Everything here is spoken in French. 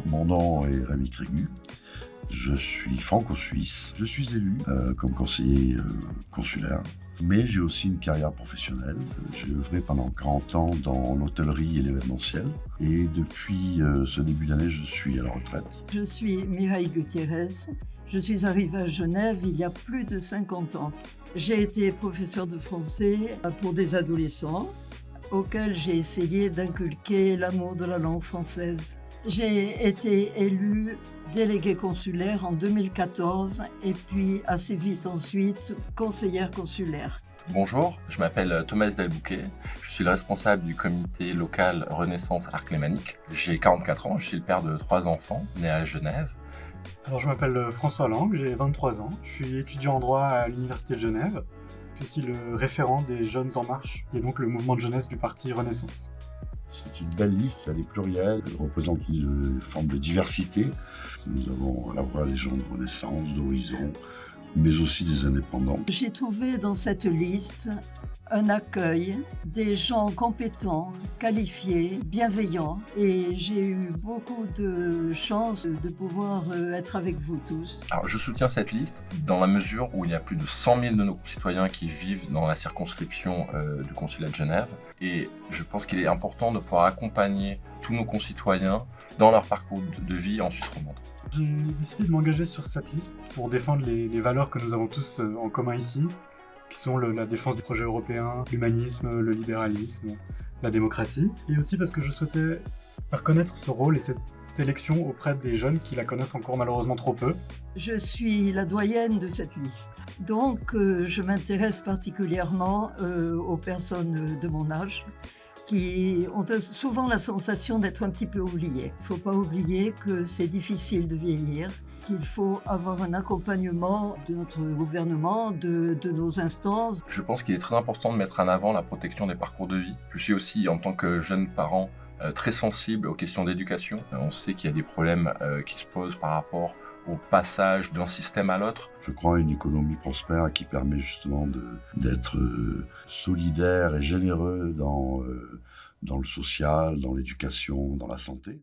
Mon nom est Rémi Crégu. Je suis franco-suisse. Je suis élu comme conseiller consulaire. Mais j'ai aussi une carrière professionnelle. J'ai œuvré pendant 40 ans dans l'hôtellerie et l'événementiel. Et depuis ce début d'année, je suis à la retraite. Je suis Mireille Gutiérrez. Je suis arrivée à Genève il y a plus de 50 ans. J'ai été professeure de français pour des adolescents auxquels j'ai essayé d'inculquer l'amour de la langue française. J'ai été élue déléguée consulaire en 2014 et puis assez vite ensuite conseillère consulaire. Bonjour, je m'appelle Thomas Delbouquet, je suis le responsable du comité local Renaissance Arc Lémanique. J'ai 44 ans, je suis le père de 3 enfants nés à Genève. Alors je m'appelle François Lang, j'ai 23 ans, je suis étudiant en droit à l'Université de Genève. Je suis aussi le référent des Jeunes en Marche et donc le mouvement de jeunesse du parti Renaissance. C'est une belle liste, elle est plurielle, elle représente une forme de diversité. Nous avons à la fois des gens de Renaissance, d'Horizon, mais aussi des indépendants. J'ai trouvé dans cette liste un accueil, des gens compétents, qualifiés, bienveillants, et j'ai eu beaucoup de chance de pouvoir être avec vous tous. Alors je soutiens cette liste dans la mesure où il y a plus de 100 000 de nos concitoyens qui vivent dans la circonscription du consulat de Genève, et je pense qu'il est important de pouvoir accompagner tous nos concitoyens dans leur parcours de vie en Suisse romande. J'ai décidé de m'engager sur cette liste pour défendre les valeurs que nous avons tous en commun ici, qui sont la défense du projet européen, l'humanisme, le libéralisme, la démocratie, et aussi parce que je souhaitais faire connaître ce rôle et cette élection auprès des jeunes qui la connaissent encore malheureusement trop peu. Je suis la doyenne de cette liste, donc je m'intéresse particulièrement aux personnes de mon âge, qui ont souvent la sensation d'être un petit peu oubliées. Il ne faut pas oublier que c'est difficile de vieillir, qu'il faut avoir un accompagnement de notre gouvernement, de nos instances. Je pense qu'il est très important de mettre en avant la protection des parcours de vie. Je suis aussi, en tant que jeune parent, très sensible aux questions d'éducation. On sait qu'il y a des problèmes qui se posent par rapport au passage d'un système à l'autre. Je crois à une économie prospère qui permet justement d'être solidaire et généreux dans le social, dans l'éducation, dans la santé.